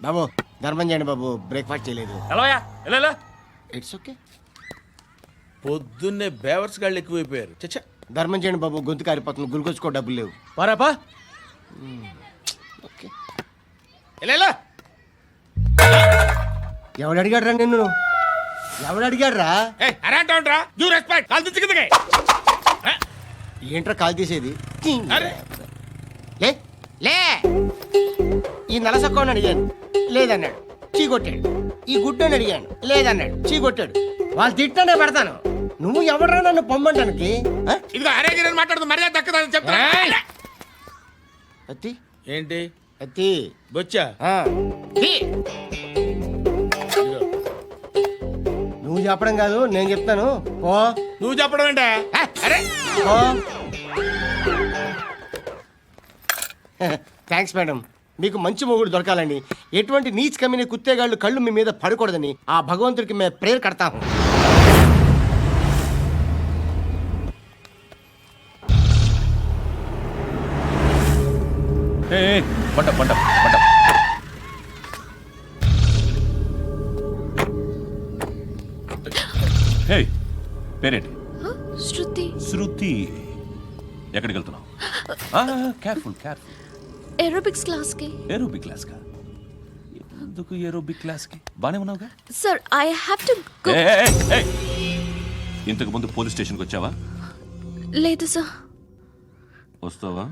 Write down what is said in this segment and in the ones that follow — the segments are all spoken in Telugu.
బాబు ధర్మం చేయండి బాబు, బ్రేక్ఫాస్ట్ చేయలేదు. ఎలా ఇట్స్ ఓకే. పొద్దున్నే బేవర్స్ గాళ్ళు ఎక్కువైపోయారు. చచ్చా, ధర్మం చేయండి బాబు, గొంతు కారిపోతుంది, గురికొచ్చుకో డబ్బులు లేవు. పారాపా. ఓకే. ఎలా ఎవడు అడిగాడు రా నిన్ను? ఎవడు అడిగాడు రా? అరేంటా డ్యూ రెస్పెక్ట్. కాల్ తెచ్చి కిందకి. ఏంట్రా కాల్ తీసేది? అరే లే లే. ఈ నలసక్కని అడిగాను, లేదన్నాడు, చీ కొట్టాడు. ఈ గుడ్డని అడిగాను, లేదన్నాడు, చీ కొట్టాడు. వాళ్ళు తిట్టానే పెడతాను. నువ్వు ఎవడరా నన్ను పొమ్మంటానికి? ఇదిగో అరే గిరని మాట్లాడుతూ మర్యాద దక్కదని చెప్తా. అత్తి ఏంటి అత్తి బొచ్చా? నువ్వు చెప్పడం కాదు, నేను చెప్తాను. ఓ నువ్వు చెప్పడం ఏంటే? అరే ఓ థ్యాంక్స్ మేడం. మీకు మంచి మొగుడు దొరకాలని, ఎటువంటి నీచ్ కమ్మిన కుత్తేగాళ్ళు కళ్ళు మీ మీద పడకూడదని ఆ భగవంతుడికి మేము ప్రేయర్ కడతాము. పంట పంట పంట. హే, పేరేంటి? శృతి. శృతి. ఎక్కడికి వెళ్తున్నావు? Careful careful. ఏరోబిక్స్ క్లాస్ కి. ఏరోబిక్ క్లాస్ కా? ఎందుకు ఏరోబిక్ క్లాస్ కి? బానే ఉన్నావుగా? Sir I have to go. ఇంతకు ముందు పోలీస్ స్టేషన్కి వచ్చావా? లేదు సార్. వస్తావా?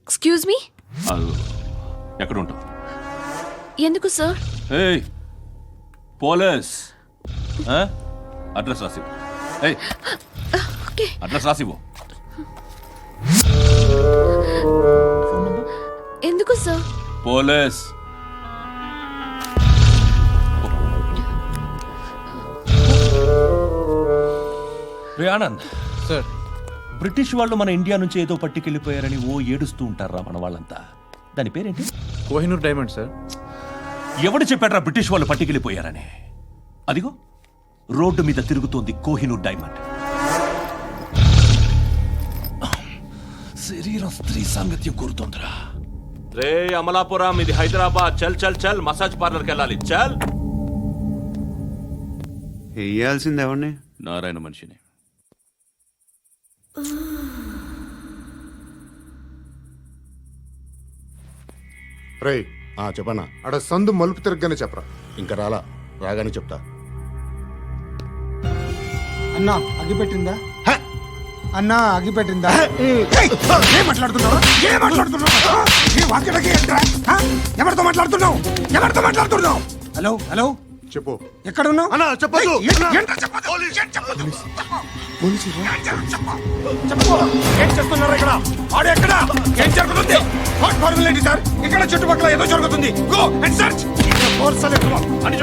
Excuse me. ఎక్కడ ఉంటావు? ఎందుకు సార్? ఏయ్ పోలీస్, అడ్రస్ రాసివ్వు. ఏయ్ ఓకే. అడ్రస్ రాసివ్వు. ఎందుకు సార్? పోలీస్. రే ఆనంద్ సార్, బ్రిటిష్ వాళ్ళు మన ఇండియా నుంచి ఏదో పట్టుకెళ్ళిపోయారని ఓ ఏడుస్తూ ఉంటారా మన వాళ్ళంతా. దాని పేరేంటి? Kohinoor diamond sir. ఎవడు చెప్పాడ్రా బ్రిటిష్ వాళ్ళు పట్టుకెళ్ళిపోయారని? అదిగో రోడ్డు మీద తిరుగుతోంది కోహినూర్ డైమండ్. శరీరం స్త్రీ సాంగత్యం కోరుతోందిరా. రే అమలాపురం, ఇది హైదరాబాద్. చల్ చల్ చల్, మసాజ్ పార్లర్కి వెళ్ళాలి. చల్. వేయాల్సింది ఎవరిని? నారాయణ మనిషిని. రే చెప్పనా? అడ సందు మలుపు తిరగగానే చెప్పరా. ఇంకా రాగానే చెప్తా. అన్నా అగ్గి పెట్టిందా? అన్నా అగ్గి పెట్టిందా? ఏం మాట్లాడుతున్నావు? ఎవరితో మాట్లాడుతున్నావు? ఎవరితో మాట్లాడుతున్నావు? హలో హలో, చెప్పు. ఎక్కడ ఉన్నావు? అన్నా చెప్పదు. ఏం చేస్తున్నారు ఇక్కడ? ఆడు ఎక్కడ? ఏం జరుగుతుంది? వాట్ ఫార్మల్ ఏంటి సార్? ఇక్కడ చుట్టుపక్కల ఏదో జరుగుతుంది. Go and search. అని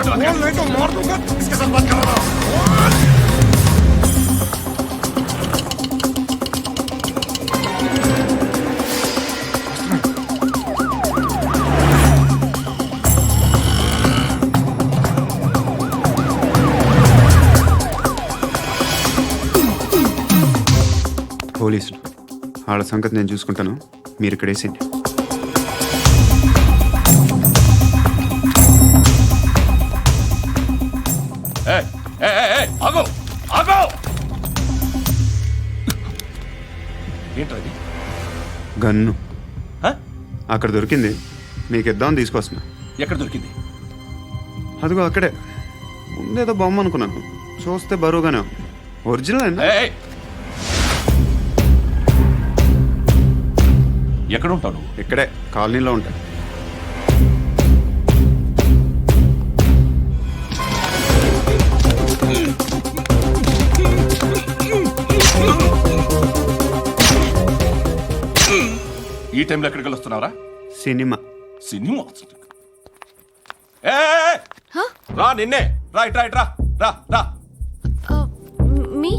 పోలీసులు వాళ్ళ సంగతి నేను చూసుకుంటాను, మీరు ఇక్కడ వేసేయండి. ఏంటది? గన్ను అక్కడ దొరికింది, మీకు ఇద్దామని తీసుకొస్తున్నా. ఎక్కడ దొరికింది? అదిగో అక్కడే. ముందేదో బొమ్మ అనుకున్నాను, చూస్తే బరువుగానే ఒరిజినల్ అండి. ఎక్కడ ఉంటావు నువ్వు? ఇక్కడే కాలనీలో ఉంటా. ఈ టైంలో ఎక్కడికి వస్తున్నావురా? సినిమా. సినిమా? రా, నిన్నే. రా ఇట్రా ఇట్రా. రా రా. మీ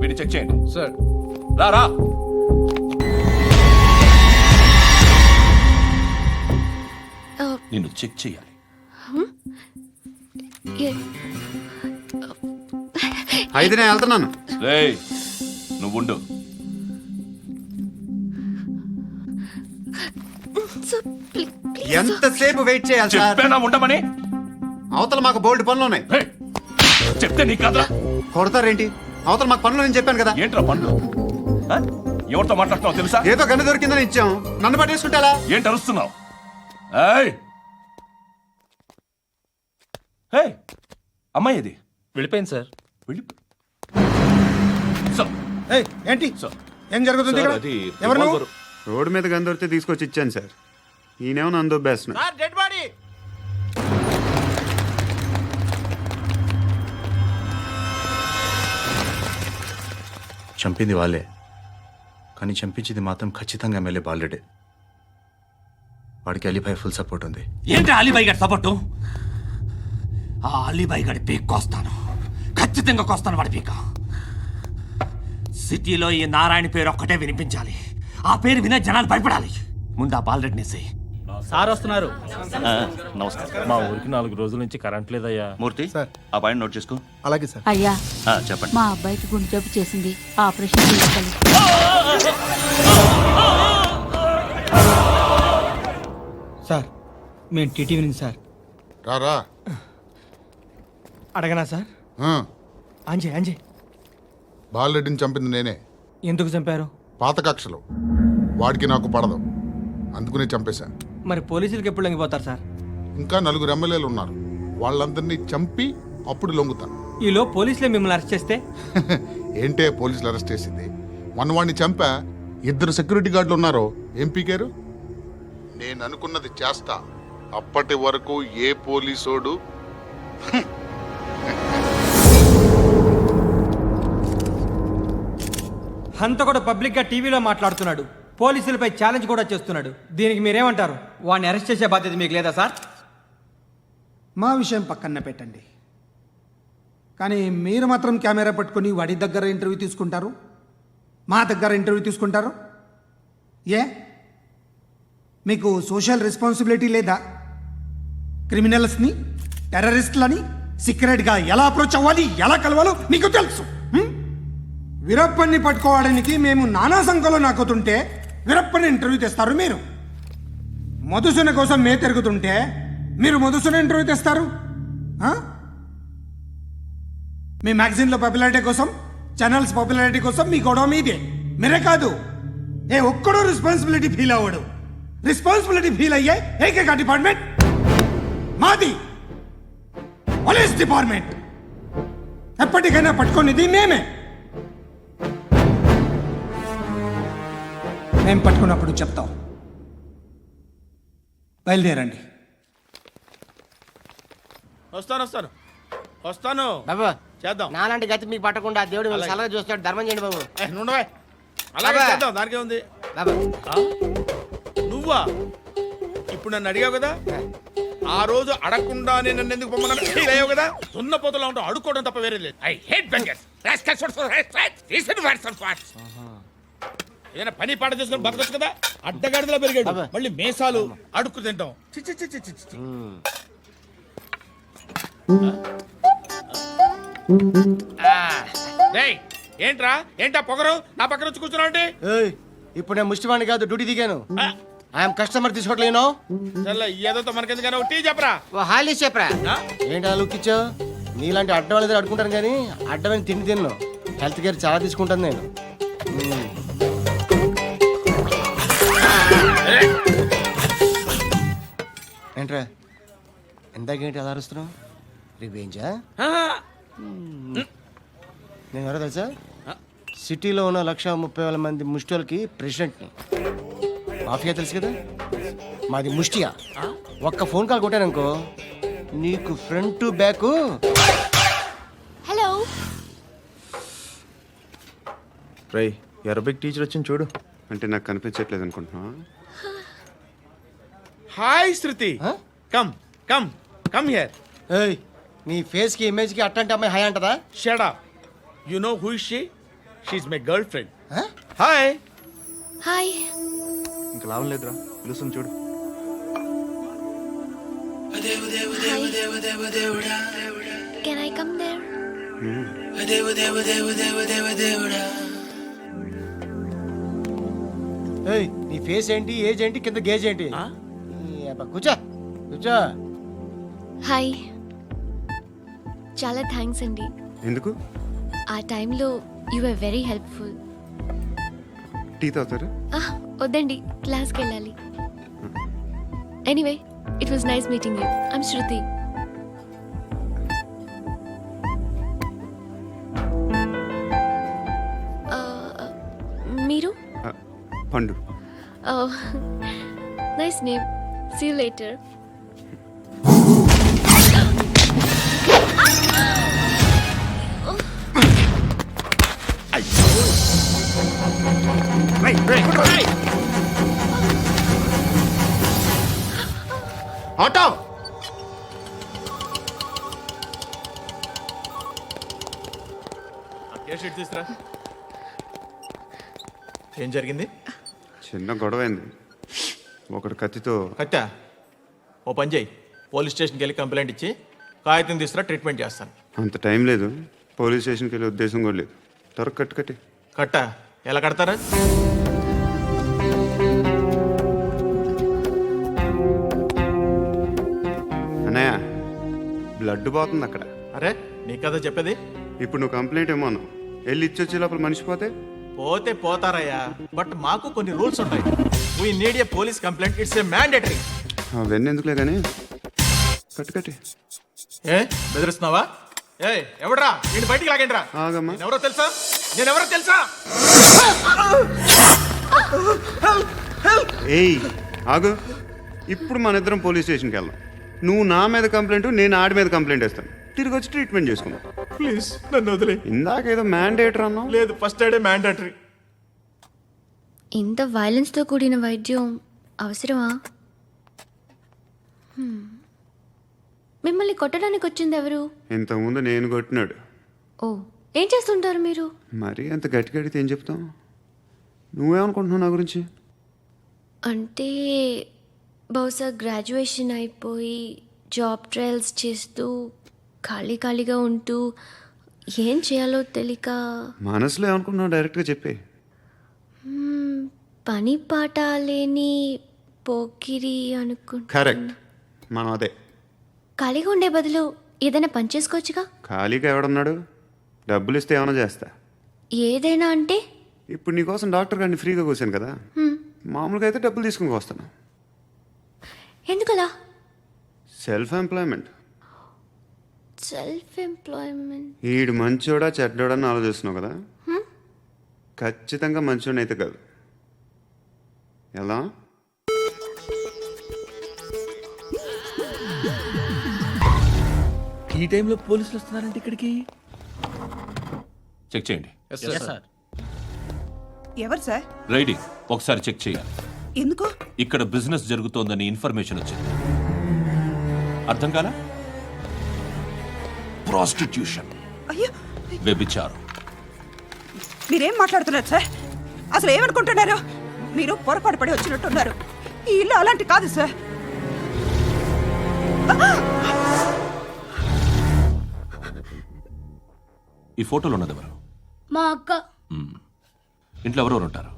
వీడిని చెక్ చేయండి. సార్. రా రా. నిన్ను చెక్ చేయాలి. అయితే నేను వెళ్తున్నాను. రేయ్ నువ్వుండు. ప్లీజ్ ఎంతసేపు వెయిట్ చేయాలి సార్? చెప్పేనా ఉండమని? అవతల మాకు బోల్డ్ పనులు ఉన్నాయి. హే, చెప్తే నీకు కదరా? కొడతారేంటి? అవతల మాకు పనులు నేను చెప్పాను కదా. ఏంట్రా పండ్లు? ఆ? ఎవరితో మాట్లాడుతున్నావు తెలుసా? ఏదో గన్ను దొరికిందని ఇచ్చాం, నన్ను పట్టేసుకుంటా. ఏంటి అరుస్తున్నావు? ఏయ్! ఏయ్! అమ్మాయి ఇది వెళ్ళిపోయింది సార్. వెళ్ళి సార్, ఏయ్, ఏంటి సార్. ఏం జరుగుతుంది ఇక్కడ? ఎవరు నువ్వు? రోడ్డు మీద గన్ను దొరికితే తీసుకొచ్చి ఇచ్చాను సార్. ఈయనేమో నన్ను దొబ్బేస్తున్నా. Dead body. చంపింది వాళ్ళే, కానీ చంపించింది మాత్రం ఖచ్చితంగా ఎమ్మెల్యే బాలుడే. వాడికి అలీభాయ్ ఫుల్ సపోర్ట్ ఉంది. ఏంటి అలీబాయి గారి సపోర్టు? ఆ అలీబాయి గారి పీక్ కోస్తాను, ఖచ్చితంగా కోస్తాను వాడి పీక. సిటీలో ఈ నారాయణ పేరు ఒక్కటే వినిపించాలి. ఆ పేరు వినే జనాలు భయపడాలి. ముందు ఆ బాలరెడ్డిని సార్ వస్తున్నారు. నమస్కారం. మా ఊరికి 4 రోజుల నుంచి కరెంట్ లేదయ్యా. మూర్తి, ఆ పాయింట్ నోట్ చేసుకో. అలాగే సార్. అయ్యా, చెప్పండి. మా అబ్బాయికి గుండె జబ్బు చేసింది, ఆపరేషన్ చేయాలి. సార్ మేము టీటీవీ నుంచి సార్. రారా. అడగనా సార్? ఆ, అంజే బాలరెడ్డిని చంపింది నేనే. ఎందుకు చంపారు? పాత కక్షలు. వాడికి నాకు పడదు, అందుకునే చంపేశా. మరి పోలీసులకు ఎప్పుడు లొంగిపోతారు సార్? ఇంకా 4 ఎమ్మెల్యేలు ఉన్నారు, వాళ్ళందరినీ చంపి అప్పుడు లొంగుతాను. ఈలో పోలీసులే మిమ్మల్ని అరెస్ట్ చేస్తే? ఏంటే పోలీసులు అరెస్ట్ చేసింది? మొన్న వాడిని చంపా, 2 సెక్యూరిటీ గార్డులు ఉన్నారు, ఏం పీకారు? నేను అనుకున్నది చేస్తా. అప్పటి వరకు ఏ పోలీసోడు హంత కూడా పబ్లిక్ గా టీవీలో మాట్లాడుతున్నాడు, పోలీసులపై ఛాలెంజ్ కూడా చేస్తున్నాడు. దీనికి మీరేమంటారు? వాడిని అరెస్ట్ చేసే బాధ్యత మీకు లేదా సార్? మా విషయం పక్కన పెట్టండి, కానీ మీరు మాత్రం కెమెరా పట్టుకొని వాడి దగ్గర ఇంటర్వ్యూ తీసుకుంటారు, మా దగ్గర ఇంటర్వ్యూ తీసుకుంటారు. ఏ మీకు సోషల్ రెస్పాన్సిబిలిటీ లేదా? క్రిమినల్స్ని, టెర్రరిస్టులని సీక్రెట్గా ఎలా అప్రోచ్ అవ్వాలి, ఎలా కలవాలో మీకు తెలుసు. వీరప్పన్ని పట్టుకోవడానికి మేము నానా సంఖ్యలో నాకుతుంటే వీరప్పని ఇంటర్వ్యూ తెస్తారు మీరు. మధుసూన కోసం మే తిరుగుతుంటే మీరు మధుసూన ఇంటర్వ్యూ తెస్తారు. మీ మ్యాగజైన్లో పాపులారిటీ కోసం, ఛానల్స్ పాపులారిటీ కోసం మీ గొడవ మీదే. మీరే కాదు, ఏ ఒక్కడో రెస్పాన్సిబిలిటీ ఫీల్ అవ్వడు. రెస్పాన్సిబిలిటీ ఫీల్ అయ్యే ఏకైక డిపార్ట్మెంట్ మాది, పోలీస్ డిపార్ట్మెంట్. ఎప్పటికైనా పట్టుకునేది మేమే. మేము పట్టుకున్నప్పుడు చెప్తాం. బయలుదేరండి. వస్తాను. బాబు చేద్దాం. నాలాంటి గతి మీకు పట్టకుండా దేవుడు మిమ్మల్ని సలహా చూస్తాడు. ధర్మం చేయండి బాబు. నుండవే. అలాగే బాబా. చేద్దాం, దానికే ఉంది. బాబు నువ్వా ఇప్పుడు నన్ను అడిగావు కదా, ఆ రోజు అడగకుండా నేను నన్ను ఎందుకు పొమ్మన్నాను ఫీల్ అయ్యావు కదా. సున్న పోతలో ఉంటావు, అడుక్కోవడం తప్ప వేరే లేదు. I hate bangers. ఏదైనా పని పాట చేసుకుని బతకొచ్చు కదా. అడ్డగాడిదలా పెరిగాడు, మళ్ళీ మేసాలు అడుక్కు తింటాం. చి చి చి చి చి చి. డేయ్, ఏంటా పొగరు నా పక్కన వచ్చి కూర్చున్నావు అంటే? ఏయ్, ఇప్పుడు నేను ముష్టివాణి కాదు, డ్యూటీ దిగాను. ఐఎమ్ కస్టమర్ తీసుకోవట్లేను. చల్ల ఏదో మనకెందుకైనా టీ చెప్పరా. ఓ హాలీస్ చెప్పరా. ఏంటి అలా లుక్ ఇచ్చావు? నీలాంటి అడ్డం వాళ్ళ దగ్గర అడుకుంటాను, కానీ అడ్డమైన తిండి తిన్ను. హెల్త్ కేర్ చాలా తీసుకుంటాను నేను. ఏంట్రా ఇందాకేంటి అలా అరుస్తున్నావు? రివేంజా? నేను ఎవరో తెలుసా? సిటీలో ఉన్న 130,000 మంది ముష్టిలకి ప్రెసిడెంట్ని. మాఫియా తెలుసు కదా, మాది ముష్టియా. ఒక్క ఫోన్ కాల్ కొట్టాననుకో, నీకు ఫ్రంట్ టు బ్యాక్. హలో. రై, అరబిక్ టీచర్ వచ్చింది చూడు. అంటే నాకు కనిపించట్లేదు అనుకుంటున్నా. Hi Shruti. Come come come here. ఏయ్, నీ ఫేస్ కి ఇమేజ్ కి అట్టంటే అమ్మాయి హై అంటదా? Shut up. You know who is she? She is my girlfriend. Hi. Hi. ఇంకా లాభం లేదురా, పిలుస్తుంది చూడు. Can I come there? ఏయ్, నీ ఫేస్ ఏంటి, ఏజ్ ఏంటి, కింద గేజ్ ఏంటి? కూర్చో కూర్చో. హాయ్. చాలా థ్యాంక్స్ అండి. ఎందుకు? ఆ టైంలో you are very helpful. Tea తాగుతారా? వద్దండి, క్లాస్కి వెళ్ళాలి. Anyway, it was nice meeting you. I'm Shruti. మీరు? Pandu. Nice name. See you later. Auto తీసుకురా. ఏం జరిగింది? చిన్న గొడవ అయింది. ఒకటి కత్తితో. కట్టా, ఓ పని చేయి, పోలీస్ స్టేషన్కి వెళ్ళి కంప్లైంట్ ఇచ్చి కాగితం తీసుకురా, ట్రీట్మెంట్ చేస్తాను. అంత టైం లేదు. పోలీస్ స్టేషన్కి వెళ్ళే ఉద్దేశం కూడా లేదు. త్వరగా కట్టి. కట్టా, ఎలా కడతారా? అన్నయ్య, బ్లడ్ పోతుంది అక్కడ. అరే నీ కదా చెప్పేది. ఇప్పుడు నువ్వు కంప్లైంట్ ఏమో అన్నావు. వెళ్ళి ఇచ్చొచ్చే లోపల మనిషి పోతే పోతే పోతారయ్యా, బట్ మాకు కొన్ని రూల్స్ ఉంటాయి. We need a police complaint, it's a mandatory. అవన్నీ ఎందుకులే కానీ కట్టి. ఏ బెదిరిస్తున్నావా? ఏ ఎవడ్రా నేను బయటికి లాగండిరా. ఆగమ్మా. ఎవరో తెలుసా? నేనెవరో తెలుసా? ఏయ్ ఆగు. ఇప్పుడు మన ఇద్దరం పోలీస్ స్టేషన్కి వెళ్దాం. నువ్వు నా మీద కంప్లైంట్, నేను ఆడి మీద కంప్లైంట్ వేస్తాను. తిరిగి వచ్చి ట్రీట్మెంట్ చేసుకుందాం. ప్లీజ్ నన్ను వదిలే. ఇందాకేదో మ్యాండేటర్ అన్నావు. లేదు, ఫస్ట్ ఎయిడే మ్యాండేటరీ. ఇంత వైలెన్స్తో కూడిన వైద్యం అవసరమా? మిమ్మల్ని కొట్టడానికి వచ్చింది ఎవరు? ఇంతకుముందు నేను కొట్టినాడు. ఓ, ఏం చేస్తుంటారు మీరు? మరి అంత గట్టి గడితే ఏం చెప్తావు? నువ్వేమనుకుంటున్నావు నా గురించి? అంటే బహుశా గ్రాడ్యుయేషన్ అయిపోయి జాబ్ ట్రయల్స్ చేస్తూ ఖాళీగా ఉంటూ ఏం చేయాలో తెలియక. మనసులో ఏమనుకుంటున్నావు డైరెక్ట్గా చెప్పే. పని పాట లేని పోకిరి అనుకుంటా. కరెక్ట్, మనం అదే. ఖాళీగా ఉండే బదులు ఏదైనా పని చేసుకోవచ్చుగా. ఖాళీగా ఎవడున్నాడు? డబ్బులు ఇస్తే ఏమైనా చేస్తా. ఏదైనా అంటే? ఇప్పుడు నీకోసం డాక్టర్ గారిని ఫ్రీగా కూర్చాను కదా. మామూలుగా అయితే డబ్బులు తీసుకుని వస్తాను. ఎందుకలా? Self employment. Self employment. ఈడు మంచోడా చెడ్డోడా అని ఆలోచిస్తున్నావు కదా. ఖచ్చితంగా మంచోడని అయితే కాదు. ఎలా? ఈ టైంలో పోలీసులు వస్తున్నారంటే ఇక్కడికి. చెక్ చేయండి. ఎవరు సార్? రైడింగ్ ఒకసారి చెక్ చేయాలి. ఎందుకు? ఇక్కడ బిజినెస్ జరుగుతోందని ఇన్ఫర్మేషన్ వచ్చింది. అర్థం కాలా? ప్రాస్టిట్యూషన్, అయ్యో, వ్యభిచారం. మీరేం మాట్లాడుతున్నారు సార్? అసలు ఏమనుకుంటున్నారు? మీరు పొరపాటు పడి వచ్చినట్టున్నారు. ఈ ఇల్లు అలాంటి కాదు సార్. ఈ ఫోటోలో ఉన్నది ఎవరు? మా అక్క. ఇంట్లో ఎవరెవరు ఉంటారు?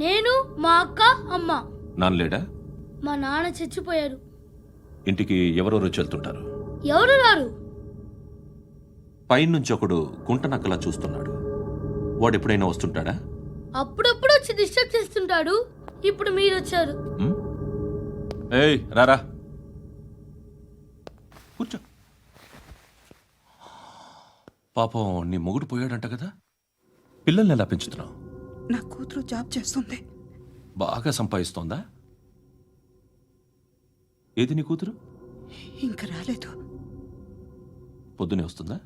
నేను, మా అక్క, అమ్మ. నాన్న లేడా? మా నాన్న చచ్చిపోయారు. ఇంటికి ఎవరెవరు వచ్చి వెళ్తుంటారు? ఎవరు రారు. పైనుంచి ఒకడు గుంట నక్కలా చూస్తున్నాడు. వాడు ఎప్పుడైనా వస్తుంటాడా? అప్పుడప్పుడు వచ్చి డిస్టర్బ్ చేస్తుంటాడు. ఇప్పుడు మీరు వచ్చారు. ఏయ్ రారా, కూర్చో. పాపం నీ మొగుడు పోయాడంట కదా. పిల్లల్ని ఎలా పెంచుతున్నావు? నా కూతురు జాబ్ చేస్తుంది. బాగా సంపాదిస్తోందా? ఏది నీ కూతురు? ఇంకా రాలేదు. పొద్దునే వస్తుందా?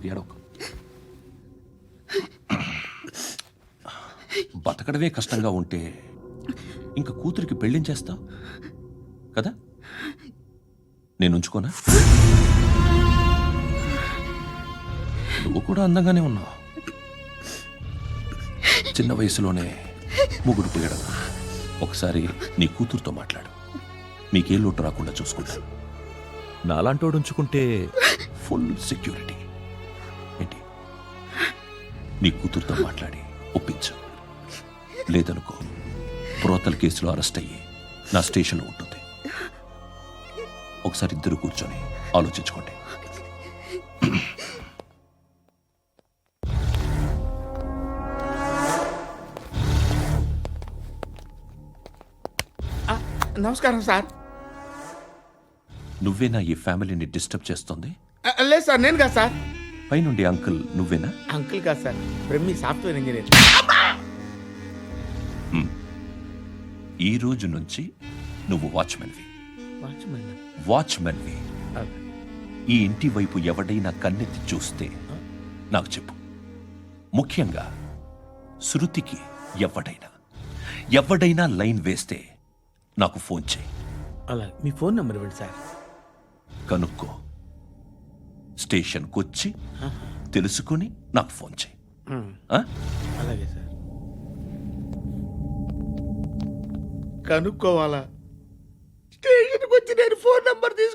ఏడవకు. బతకడమే కష్టంగా ఉంటే ఇంకా కూతురికి పెళ్ళించేస్తావు కదా. నేను ఉంచుకోనా? నువ్వు కూడా అందంగానే ఉన్నావు. చిన్న వయసులోనే ముగ్గురు పోయడం. ఒకసారి నీ కూతురుతో మాట్లాడు. మీకే లోటు రాకుండా చూసుకుంటాను. నాలాంటోడు ఉంచుకుంటే ఫుల్ సెక్యూరిటీ. ఏంటి? నీ కూతురుతో మాట్లాడి ఒప్పించు. లేదనుకో బ్రోతల్ కేసులో అరెస్ట్ అయ్యి నా స్టేషన్లో ఉంటుంది. ఒకసారి ఇద్దరు కూర్చొని ఆలోచించుకోండి. నమస్కారం సార్. నువ్వేనా ఈ ఫ్యామిలీని డిస్టర్బ్ చేస్తుంది? లేదు సార్, నేను కాదు సార్. పైనుండి అంకుల్ నువ్వేనా? అంకుల్ కాదు సార్, బ్రహ్మి సాఫ్ట్వేర్ ఇంజనీర్. ఈ రోజు నుంచి నువ్వు వాచ్మెన్వి. వాచ్మెన్. వాచ్మెన్వి. ఈ ఇంటి వైపు ఎవడైనా కన్నెత్తి చూస్తే నాకు చెప్పు. ముఖ్యంగా శృతికి ఎవడైనా లైన్ వేస్తే నాకు ఫోన్ చేయి. అలా మీ ఫోన్ నెంబర్ ఇవ్వండి సార్. కనుక్కో, స్టేషన్కి వచ్చి తెలుసుకుని నాకు ఫోన్ చేయి. ఆ? అలాగే సార్. కనుక్కోవాలా? స్టేషన్కి వచ్చి నేను ఫోన్ నెంబర్ తీసుకు